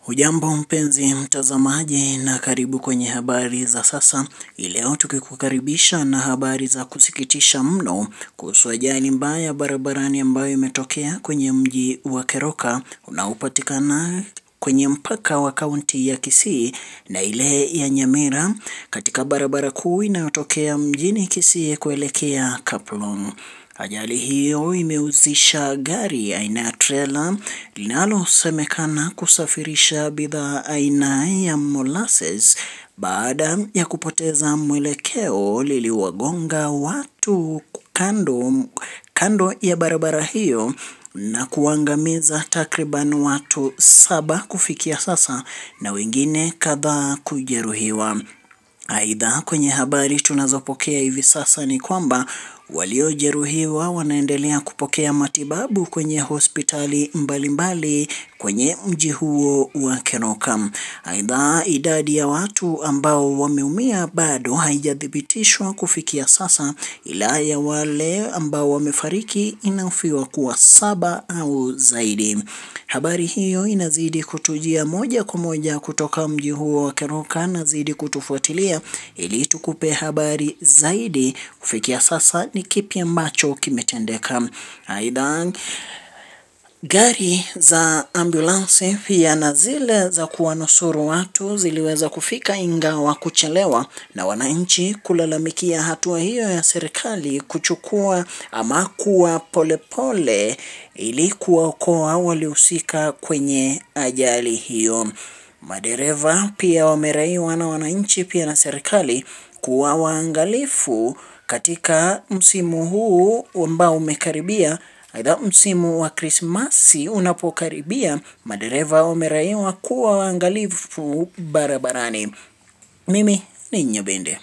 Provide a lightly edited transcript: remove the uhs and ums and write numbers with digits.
Hujambo mpenzi mtazamaji na karibu kwenye habari za sasa. Leo tukikukaribisha na habari za kusikitisha mno kuhusu ajali mbaya barabarani ambayo imetokea kwenye mji wa Keroka unaopatikana kwenye mpaka wa kaunti ya Kisii na ile ya Nyamira katika barabara kuu inayotokea mjini Kisii kuelekea Kaplong. Ajali hiyo imehusisha gari aina ya trailer linalosemekana kusafirisha bidhaa aina ya molasses. Baada ya kupoteza mwelekeo, liliwagonga watu kando ya barabara hiyo na kuangamiza takriban watu 7 kufikia sasa na wengine kadhaa kujeruhiwa. Aidha, kwenye habari tunazopokea hivi sasa ni kwamba waliojeruhiwa wanaendelea kupokea matibabu kwenye hospitali mbalimbali kwenye mji huo wa Keroka. Aidha, idadi ya watu ambao wameumia bado haijathibitishwa kufikia sasa, ila ya wale ambao wamefariki inahofiwa kuwa 7 au zaidi. Habari hiyo inazidi kutujia moja kwa moja kutoka mji huo wa Keroka, na zidi kutufuatilia ili tukupe habari zaidi kufikia sasa ni kipi ambacho kimetendeka. Aidha, gari za ambulansi pia na zile za kuwanusuru watu ziliweza kufika ingawa kuchelewa, na wananchi kulalamikia hatua hiyo ya serikali kuchukua ama kuwa polepole ili kuwaokoa waliohusika kwenye ajali hiyo. Madereva pia wameraiwa na wananchi pia na serikali kuwa waangalifu katika msimu huu ambao umekaribia. Aidha, msimu wa Krismasi unapokaribia, madereva wameraiwa kuwa waangalifu barabarani. Mimi ni Nyabende.